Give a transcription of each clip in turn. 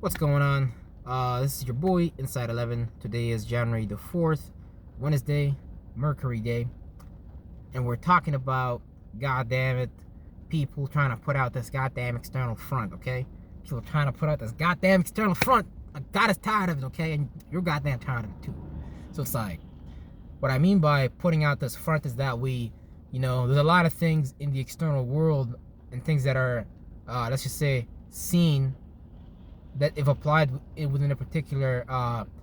What's going on? This is your boy Inside 11. Today is January the 4th, Wednesday, Mercury Day, and we're talking about, goddamn it, people trying to put out this goddamn external front. Okay, people trying to put out this goddamn external front. I got us tired of it. Okay, and you're goddamn tired of it too. So it's like, what I mean by putting out this front is that there's a lot of things in the external world and things that are, let's just say, seen, that if applied within a particular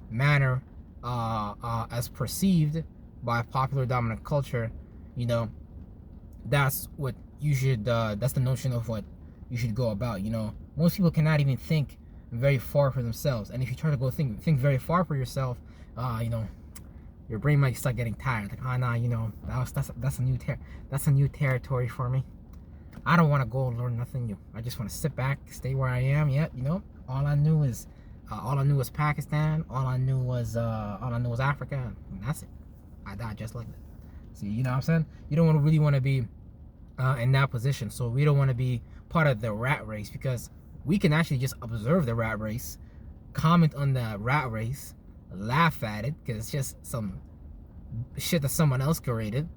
manner, as perceived by popular dominant culture, that's what you should, that's the notion of what you should go about. Most people cannot even think very far for themselves, and if you try to go think very far for yourself, your brain might start getting tired. Like, oh nah, that's a new territory for me. I don't want to go and learn nothing new. I just want to sit back, stay where I am. Yeah, all I knew was Pakistan. All I knew was Africa, and that's it. I died just like that. See, you know what I'm saying? You don't really want to be in that position. So we don't want to be part of the rat race, because we can actually just observe the rat race, comment on the rat race, laugh at it because it's just some shit that someone else created,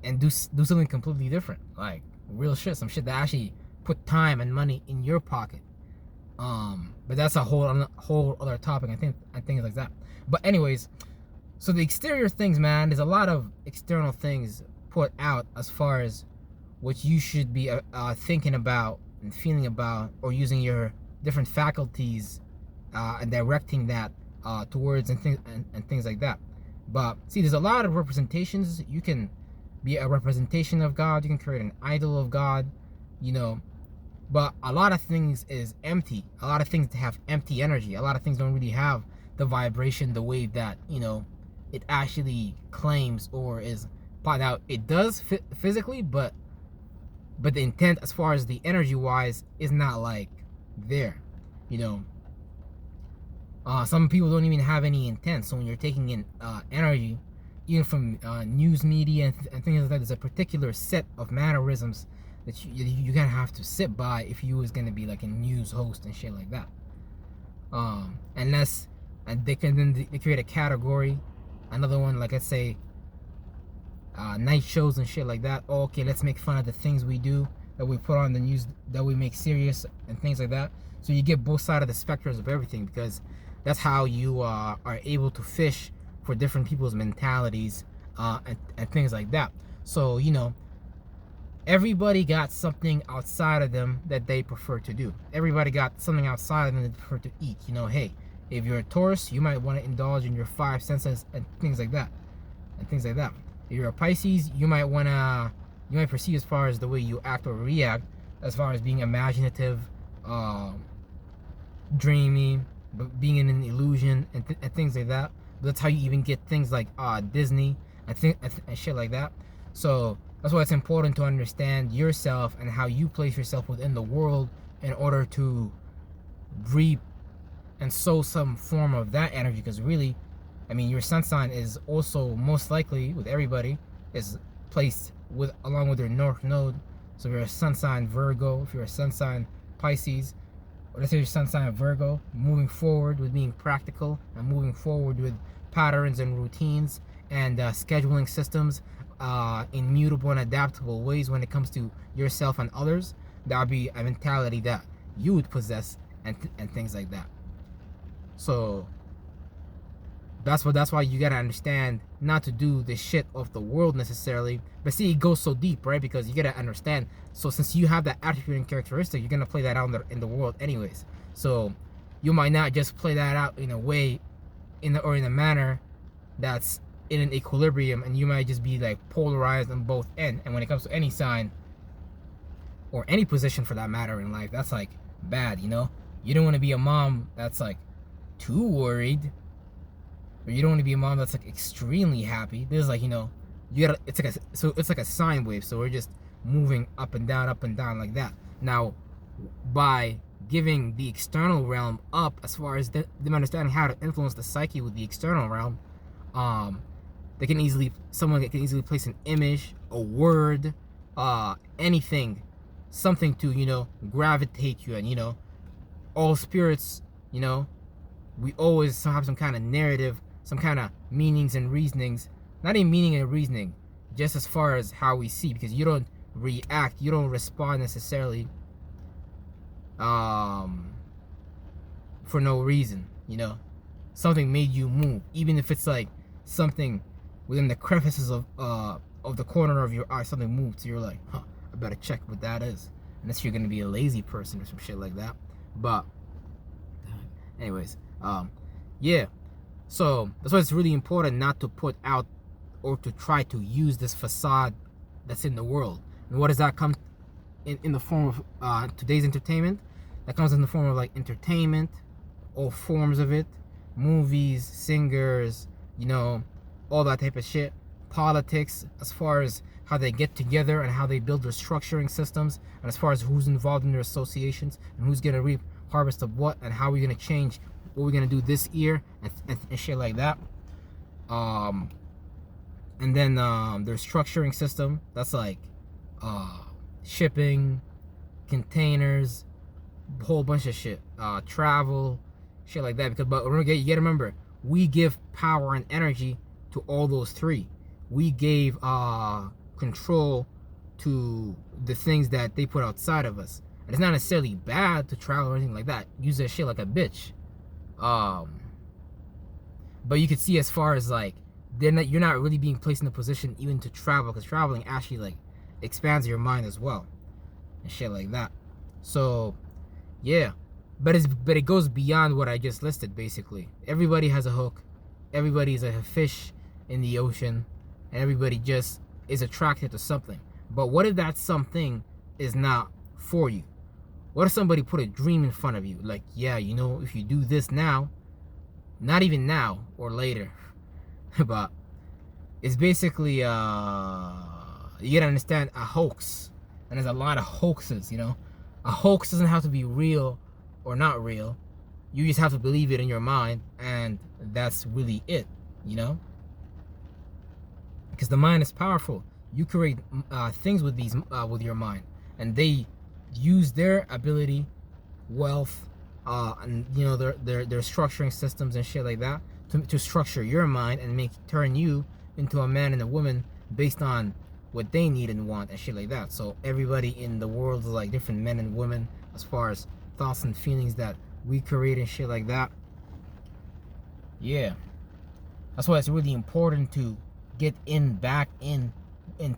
and do something completely different, like real shit, some shit that actually put time and money in your pocket. But that's a whole other topic. I think like that. But anyways, so the exterior things, man, there's a lot of external things put out as far as what you should be thinking about and feeling about, or using your different faculties and directing that towards and things like that. But see, there's a lot of representations. You can be a representation of God. You can create an idol of God, but a lot of things is empty. A lot of things have empty energy. A lot of things don't really have the vibration, the wave that it actually claims or is put out. It does physically, but the intent, as far as the energy wise, is not like there. Some people don't even have any intent. So when you're taking in energy, even from news media and things like that, there's a particular set of mannerisms that you're gonna have to sit by if you was gonna be like a news host and shit like that. Unless, and they create a category, another one, like, let's say night shows and shit like that. Oh, okay, let's make fun of the things we do, that we put on the news, that we make serious and things like that. So you get both sides of the spectrums of everything, because that's how you are able to fish for different people's mentalities and things like that. So everybody got something outside of them that they prefer to do. Everybody got something outside of them that they prefer to eat. Hey, if you're a Taurus, you might want to indulge in your five senses and things like that. If you're a Pisces, you might perceive, as far as the way you act or react, as far as being imaginative, dreamy, but being in an illusion and things like that. But that's how you even get things like Disney and shit like that. So that's why it's important to understand yourself and how you place yourself within the world, in order to reap and sow some form of that energy. Because really, your sun sign is also, most likely with everybody, is placed along with your north node. So if you're a sun sign Virgo, if you're a sun sign Pisces, or let's say your sun sign Virgo, moving forward with being practical and moving forward with patterns and routines and scheduling systems, in mutable and adaptable ways when it comes to yourself and others, that would be a mentality that you would possess, and things like that. So that's why you gotta understand not to do the shit of the world necessarily. But see, it goes so deep, right? Because you gotta understand. So since you have that attribute and characteristic, you're gonna play that out in the world anyways. So you might not just play that out in a way, in a manner that's in an equilibrium, and you might just be like polarized on both ends. And when it comes to any sign, or any position for that matter in life, that's like bad. You don't want to be a mom that's like too worried, or you don't want to be a mom that's like extremely happy. There's like, you gotta, it's like a sine wave. So we're just moving up and down like that. Now, by giving the external realm up, as far as them understanding how to influence the psyche with the external realm, someone can easily place an image, a word, anything, something to gravitate you, and all spirits, you know, we always have some kind of narrative, some kind of meanings and reasonings. Not even meaning and reasoning, just as far as how we see, because you don't react, you don't respond necessarily for no reason, you know. Something made you move, even if it's like something within the crevices of the corner of your eye, something moved, so you're like, huh, I better check what that is. Unless you're gonna be a lazy person or some shit like that. But anyways, yeah. So that's why it's really important not to put out or to try to use this facade that's in the world. And what does that come in the form of today's entertainment? That comes in the form of like entertainment, all forms of it, movies, singers, you know, all that type of shit. Politics, as far as how they get together and how they build their structuring systems, and as far as who's involved in their associations and who's gonna reap harvest of what, and how we're gonna change what we're gonna do this year, and shit like that. And then their structuring system, that's like shipping, containers, a whole bunch of shit, travel, shit like that. Because but you gotta remember, we give power and energy to all those three. We gave control to the things that they put outside of us. And it's not necessarily bad to travel or anything like that. Use that shit like a bitch. But you could see, as far as like, you're not really being placed in a position even to travel, because traveling actually like expands your mind as well and shit like that. So yeah, but it goes beyond what I just listed. Basically, everybody has a hook, everybody's a fish in the ocean, and everybody just is attracted to something. But what if that something is not for you? What if somebody put a dream in front of you, like, yeah, you know, if you do this now, not even now or later, but it's basically you gotta understand, a hoax. And there's a lot of hoaxes, you know. A hoax doesn't have to be real or not real. You just have to believe it in your mind, and that's really it, you know. Because the mind is powerful. You create things with these with your mind, and they use their ability, wealth, and you know, their structuring systems and shit like that to structure your mind and turn you into a man and a woman based on what they need and want and shit like that. So everybody in the world is like different men and women as far as thoughts and feelings that we create and shit like that. Yeah, that's why it's really important to get back in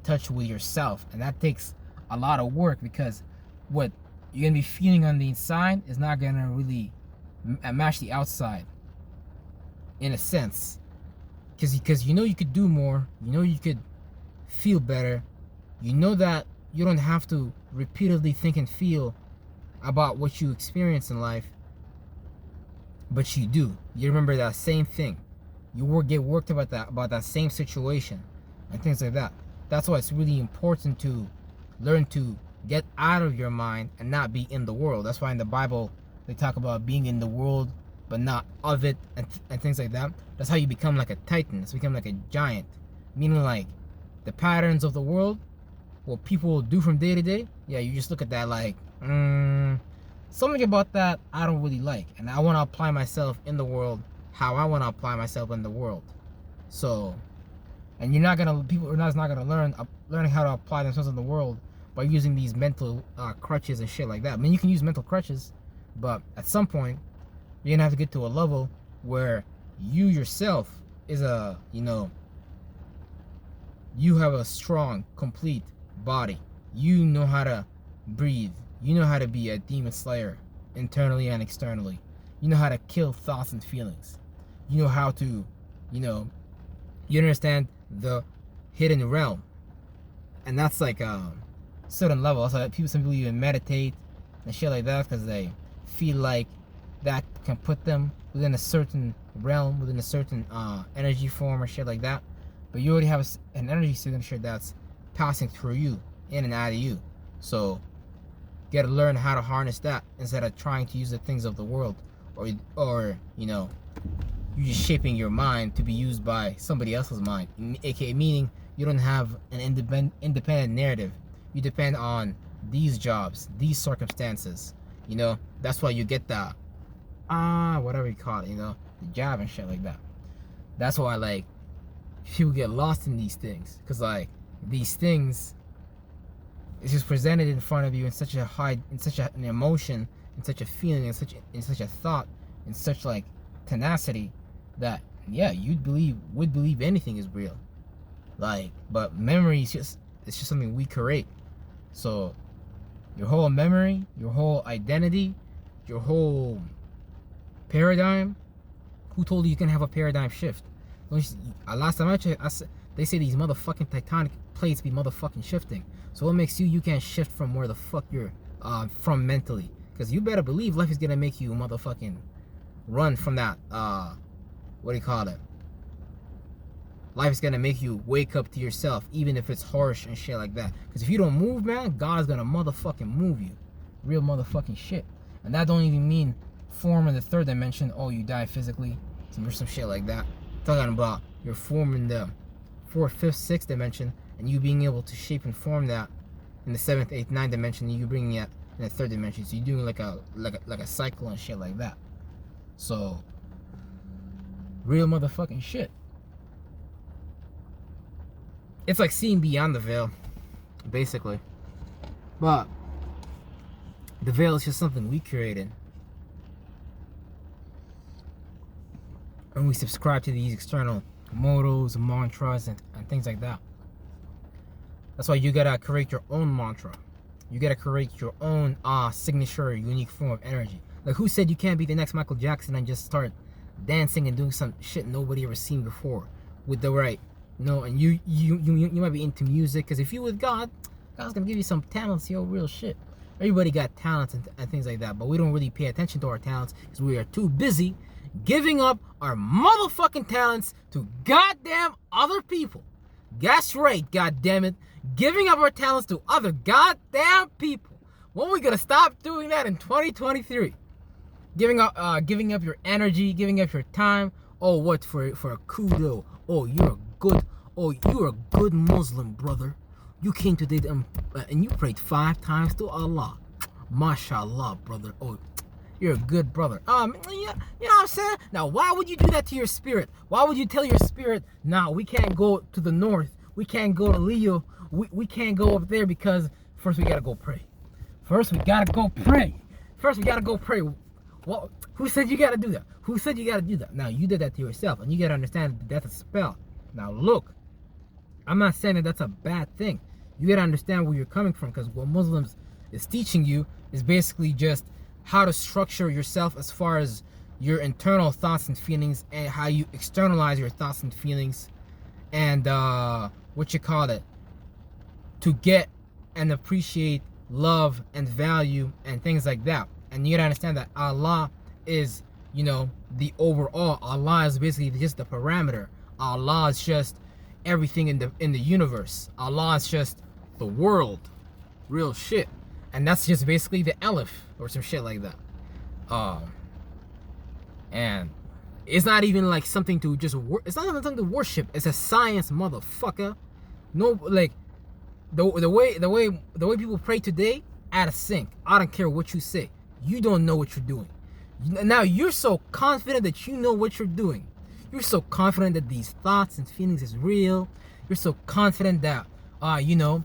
touch with yourself, and that takes a lot of work, because what you're gonna be feeling on the inside is not gonna really match the outside, in a sense, because you know you could do more, you know you could feel better, you know that you don't have to repeatedly think and feel about what you experience in life, but you do. You remember that same thing. You get worked about that same situation and things like that. That's why it's really important to learn to get out of your mind and not be in the world. That's why in the Bible they talk about being in the world but not of it, and things like that. That's how you become like a titan. It's become like a giant. Meaning, like, the patterns of the world, what people will do from day to day, yeah, you just look at that like, something about that I don't really like, and I want to apply myself in the world how I want to apply myself in the world. So, and people are not gonna learning how to apply themselves in the world by using these mental crutches and shit like that. I mean, you can use mental crutches, but at some point you're gonna have to get to a level where you yourself is you have a strong, complete body. You know how to breathe. You know how to be a demon slayer, internally and externally. You know how to kill thoughts and feelings. You know how to, you understand the hidden realm. And that's like a certain level. So some people even meditate and shit like that, because they feel like that can put them within a certain realm, within a certain energy form or shit like that. But you already have an energy signature that's passing through you, in and out of you. So you gotta learn how to harness that instead of trying to use the things of the world, or you're just shaping your mind to be used by somebody else's mind, aka meaning you don't have an independent narrative. You depend on these jobs, these circumstances, You know, that's why you get the whatever you call it, you know, the jab and shit like that. That's why like people get lost in these things, because like these things, it's just presented in front of you in such a high, in such an emotion, in such a feeling, in such a thought, in such like tenacity, that yeah, would believe anything is real. Like, but memory is just, it's just something we create. So your whole memory, your whole identity, your whole paradigm, who told you can have a paradigm shift? Last time I checked, they say these motherfucking tectonic plates be motherfucking shifting. So what makes you can't shift from where the fuck you're from mentally? Because you better believe life is gonna make you motherfucking run from that what do you call it? Life is gonna make you wake up to yourself, even if it's harsh and shit like that. Because if you don't move, man, God's gonna motherfucking move you. Real motherfucking shit. And that don't even mean form in the third dimension. Oh, you die physically, some shit like that. Talking about your form in the fourth, fifth, sixth dimension, and you being able to shape and form that in the seventh, eighth, ninth dimension, and you bringing it in the third dimension. So you're doing like a cycle and shit like that. So real motherfucking shit. It's like seeing beyond the veil, basically. But the veil is just something we created. And we subscribe to these external mottos, mantras, and things like that. That's why you gotta create your own mantra. You gotta create your own signature, unique form of energy. Like, who said you can't be the next Michael Jackson and just start dancing and doing some shit nobody ever seen before with the right, no? And you might be into music, because if you with God, God's gonna give you some talents, yo, real shit. Everybody got talents and things like that, but we don't really pay attention to our talents because we are too busy giving up our motherfucking talents to goddamn other people. That's right, goddammit. Giving up our talents to other goddamn people. When are we gonna stop doing that in 2023? Giving up your energy, giving up your time. Oh, what, for a kudo? Oh, you're a good Muslim brother. You came today and you prayed 5 times to Allah. Mashallah, brother. Oh, you're a good brother. Yeah, you know what I'm saying? Now, why would you do that to your spirit? Why would you tell your spirit, nah, we can't go to the north. We can't go to Leo. We can't go up there because first we gotta go pray. First we gotta go pray. Well, who said you gotta do that? Who said you gotta do that? Now, you did that to yourself, and you gotta understand that that's a spell. Now, look, I'm not saying that that's a bad thing. You gotta understand where you're coming from, because what Muslims is teaching you is basically just how to structure yourself as far as your internal thoughts and feelings, and how you externalize your thoughts and feelings, and to get and appreciate love and value and things like that. And you gotta understand that Allah is, you know, the overall. Allah is basically just the parameter. Allah is just everything in the universe. Allah is just the world, real shit. And that's just basically the Aleph or some shit like that. And it's not even like something to just it's not even something to worship. It's a science, motherfucker. No, like the way people pray today, out of sync. I don't care what you say. You don't know what you're doing. Now you're so confident that you know what you're doing. You're so confident that these thoughts and feelings is real. You're so confident that you know,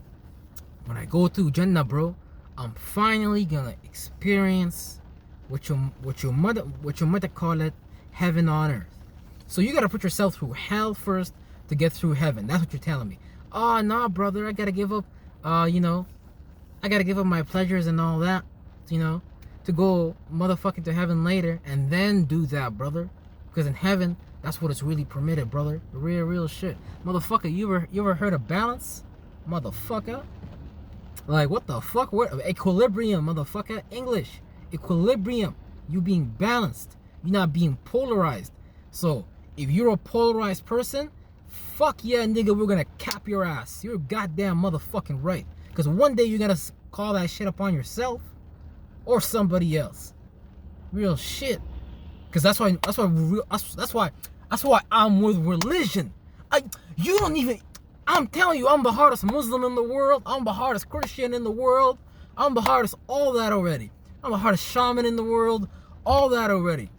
when I go through Jannah, bro, I'm finally gonna experience what your mother call it, heaven on earth. So you gotta put yourself through hell first to get through heaven. That's what you're telling me. Oh, nah, brother, I gotta give up you know, I gotta give up my pleasures and all that, you know, to go motherfucking to heaven later, and then do that, brother. Because in heaven, that's what is really permitted, brother. The real shit. Motherfucker, you ever heard of balance? Motherfucker. Like, what the fuck? What? Equilibrium, motherfucker. English. Equilibrium. You being balanced. You're not being polarized. So, if you're a polarized person, fuck yeah, nigga, we're gonna cap your ass. You're goddamn motherfucking right. Because one day you're gonna call that shit upon yourself or somebody else. Real shit. Because that's why I'm with religion. I'm telling you, I'm the hardest Muslim in the world. I'm the hardest Christian in the world. I'm the hardest all that already. I'm the hardest shaman in the world. All that already.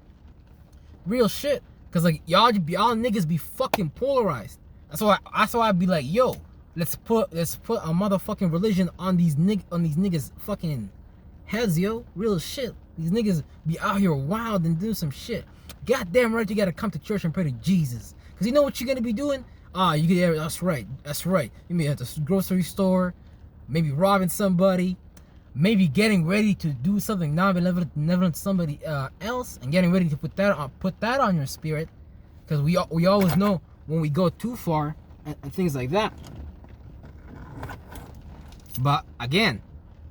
Real shit. Cause like y'all niggas be fucking polarized. That's why I'd be like, yo, let's put a motherfucking religion on these niggas fucking heads, yo. Real shit. These niggas be out here wild and doing some shit. Goddamn right, you gotta come to church and pray to Jesus. Cause you know what you're gonna be doing? That's right. You may at the grocery store, maybe robbing somebody, maybe getting ready to do something non-benevolent to somebody else, and getting ready to put that on your spirit. Cause we always know when we go too far and things like that. But again,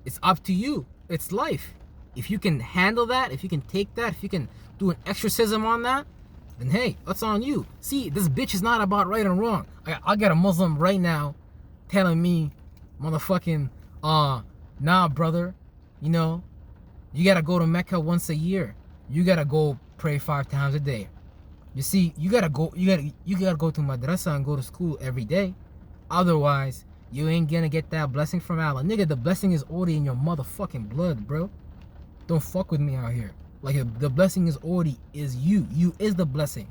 it's up to you. It's life. If you can handle that, if you can take that, if you can do an exorcism on that, then hey, that's on you. See, this bitch is not about right and wrong. I got a Muslim right now telling me, motherfucking, nah, brother, you know, you gotta go to Mecca once a year. You gotta go pray 5 times a day. You see, you gotta go to madrasa and go to school every day. Otherwise, you ain't gonna get that blessing from Allah. Nigga, the blessing is already in your motherfucking blood, bro. Don't fuck with me out here. Like, the blessing is already you. You is the blessing.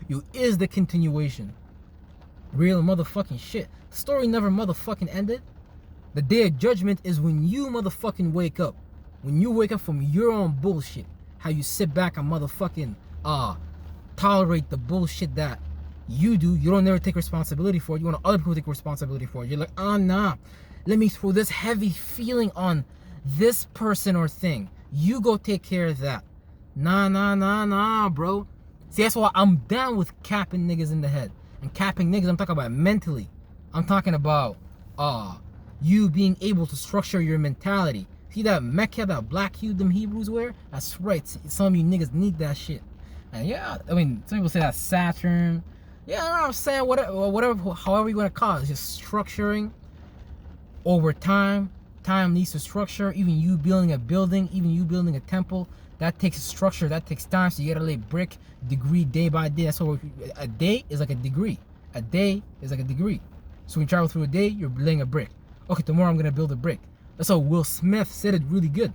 You is the continuation. Real motherfucking shit. The story never motherfucking ended. The day of judgment is when you motherfucking wake up. When you wake up from your own bullshit. How you sit back and motherfucking tolerate the bullshit that you do. You don't never take responsibility for it. You want other people to take responsibility for it. You're like, nah. Let me throw this heavy feeling on this person or thing. You go take care of that. Nah, bro. See, that's why I'm down with capping niggas in the head. And capping niggas, I'm talking about mentally. I'm talking about you being able to structure your mentality. See that Mecca, that black hue them Hebrews wear? That's right. Some of you niggas need that shit. And yeah, I mean, some people say that's Saturn. Yeah, I know what I'm saying. Whatever, however you want to call it. It's just structuring over time. Time needs to structure. Even you building a building, even you building a temple, that takes structure, that takes time. So you gotta lay brick, degree, day by day. That's what a day is like a degree. A day is like a degree. So when you travel through a day, you're laying a brick. Okay, tomorrow I'm gonna build a brick. That's how Will Smith said it really good.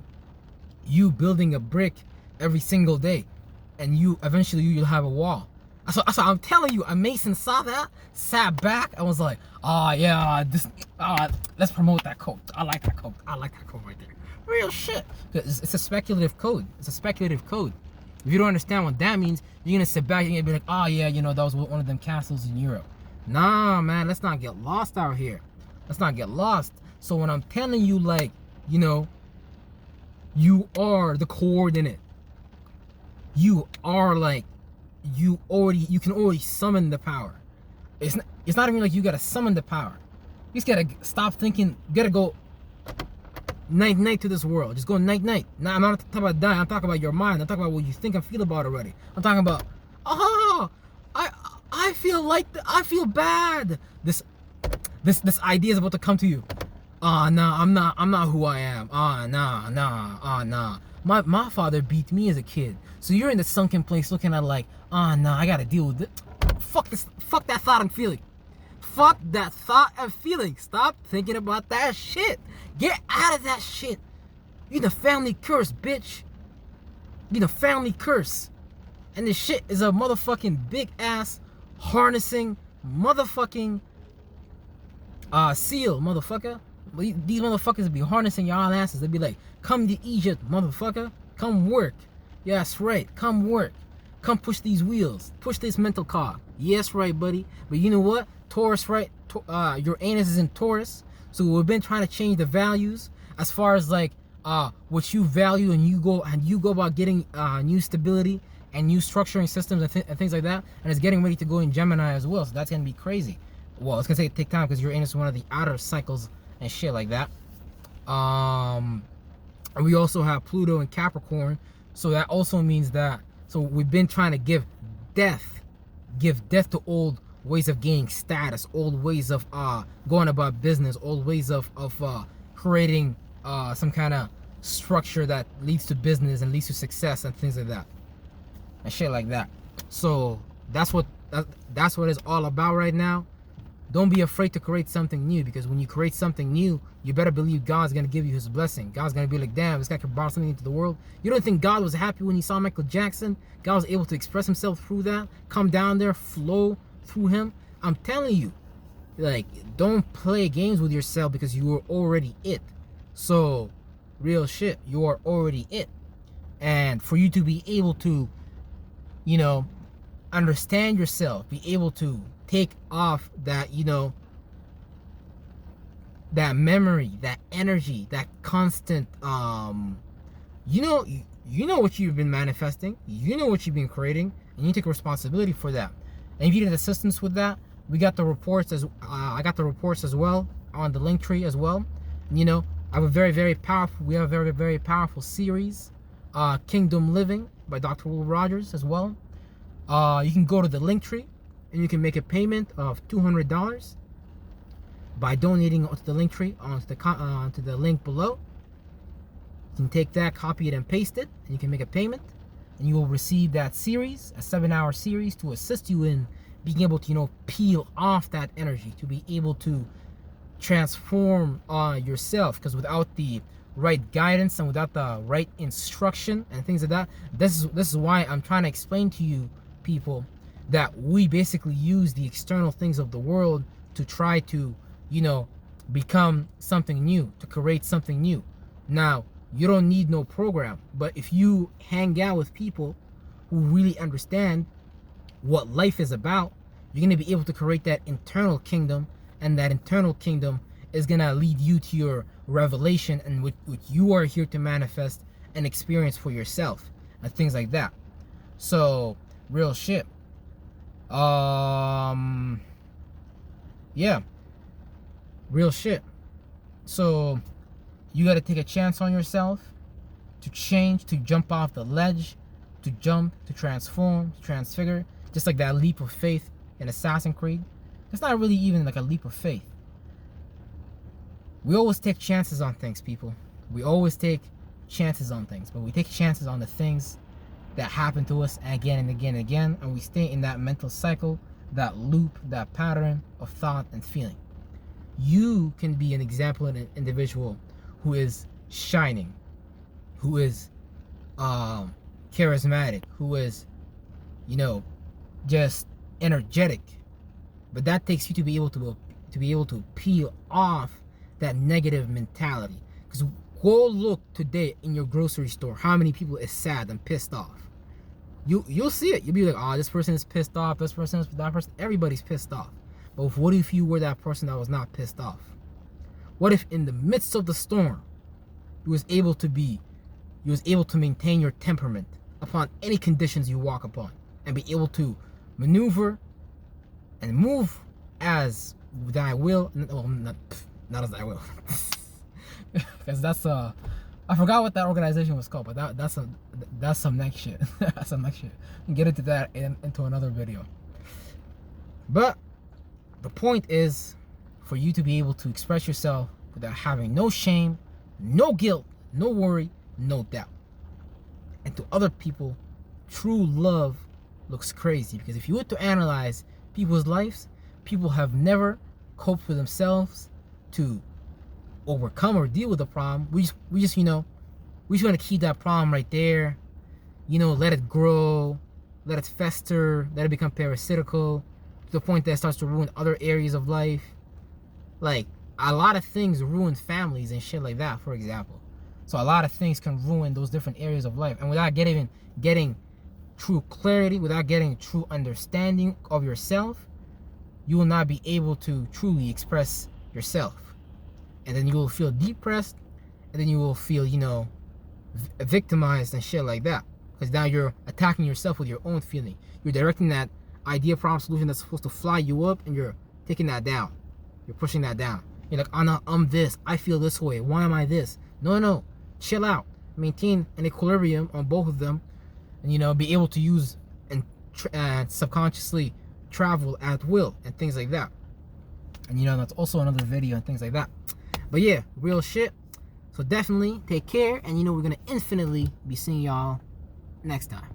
You building a brick every single day, and eventually you'll have a wall. So I'm telling you, a Mason saw that, sat back, and was like, let's promote that quote. I like that quote right there. Real shit. It's a speculative code. It's a speculative code. If you don't understand what that means, you're gonna sit back and you're gonna be like, that was one of them castles in Europe. Nah, man, let's not get lost out here. Let's not get lost. So when I'm telling you, like, you are the coordinate. You are like, you can already summon the power. It's not even like you gotta summon the power. You just gotta stop thinking. You gotta go night to this world. Just go night. Now I'm not talking about dying. I'm talking about your mind. I'm talking about what you think and feel about already. I'm talking about I feel bad. This idea is about to come to you. Nah, I'm not who I am. Nah. My father beat me as a kid. So you're in the sunken place looking at like, nah, I gotta deal with it. Fuck that thought and feeling. Fuck that thought and feeling. Stop thinking about that shit. Get out of that shit. You the family curse, bitch. You the family curse. And this shit is a motherfucking big ass harnessing motherfucking seal, motherfucker. These motherfuckers be harnessing y'all asses. They be like, come to Egypt, motherfucker. Come work. Yeah, that's right. Come work. Come push these wheels. Push this mental car. Yes, right, buddy. But you know what? Taurus, right? Uranus is in Taurus. So we've been trying to change the values as far as like what you value, and you go about getting new stability and new structuring systems and things like that. And it's getting ready to go in Gemini as well. So that's gonna be crazy. Well, it's gonna take time because Uranus is one of the outer cycles and shit like that. And we also have Pluto in Capricorn. So that also means that, so we've been trying to give death to old ways of gaining status, old ways of going about business, old ways of creating some kind of structure that leads to business and leads to success and things like that and shit like that. So that's what it's all about right now. Don't be afraid to create something new, because when you create something new, you better believe God's gonna give you his blessing. God's gonna be like, damn, this guy can brought something into the world. You don't think God was happy when he saw Michael Jackson? God was able to express himself through that, come down there, flow through him. I'm telling you, like, don't play games with yourself, because you are already it. So, real shit, you are already it. And for you to be able to, you know, understand yourself, be able to take off that, you know, that memory, that energy, that constant, you know what you've been manifesting, you know what you've been creating, and you take responsibility for that. And if you need assistance with that, we got the reports as I got the reports as well on the Linktree as well. You know, I have a very powerful. We have a very powerful series, Kingdom Living by Dr. Will Rogers as well. You can go to the Linktree and you can make a payment of $200 by donating to the Linktree onto the link below. You can take that, copy it, and paste it, and you can make a payment, and you will receive that series, a 7-hour series, to assist you in being able to, you know, peel off that energy, to be able to transform yourself. Because without the right guidance and without the right instruction and things like that, this is why I'm trying to explain to you people that we basically use the external things of the world to try to, you know, become something new, to create something new. Now, you don't need no program, but if you hang out with people who really understand what life is about, you're going to be able to create that internal kingdom, and that internal kingdom is going to lead you to your revelation, and what you are here to manifest and experience for yourself and things like that. So, real shit. Yeah, real shit. So you got to take a chance on yourself to change, to jump off the ledge, to jump, to transform, to transfigure. Just like that leap of faith in Assassin's Creed. It's not really even like a leap of faith. We always take chances on things, people. We always take chances on things, but we take chances on the things that happen to us again and again and again, and we stay in that mental cycle, that loop, that pattern of thought and feeling. You can be an example of an individual who is shining, who is charismatic, who is, you know, just energetic. But that takes you to be able to peel off that negative mentality. Because go look today in your grocery store, how many people is sad and pissed off. You'll see it. You'll be like, oh, this person is pissed off, this person is, that person, everybody's pissed off. But what if you were that person that was not pissed off? What if in the midst of the storm, you was able to maintain your temperament upon any conditions you walk upon, and be able to maneuver and move as thy will, well, not as thy will, because that's I forgot what that organization was called, but that's some next shit. That's some next shit. We can get into that into another video. But the point is for you to be able to express yourself without having no shame, no guilt, no worry, no doubt. And to other people, true love looks crazy, because if you were to analyze people's lives, people have never coped with themselves to overcome or deal with the problem. We just you know, we just want to keep that problem right there, you know, let it grow, let it fester, let it become parasitical, to the point that it starts to ruin other areas of life. Like, a lot of things ruin families and shit like that, for example. So a lot of things can ruin those different areas of life, and without getting true clarity, without getting true understanding of yourself, you will not be able to truly express yourself. And then you will feel depressed, and then you will feel, you know, victimized and shit like that, because now you're attacking yourself with your own feeling. You're directing that idea, problem, solution that's supposed to fly you up, and you're taking that down. You're pushing that down. You're like, oh no, I'm this, I feel this way, why am I this? No, chill out, maintain an equilibrium on both of them, and, you know, be able to use and subconsciously travel at will and things like that. And, you know, that's also another video and things like that. But yeah, real shit. So definitely take care, and, you know, we're gonna infinitely be seeing y'all next time.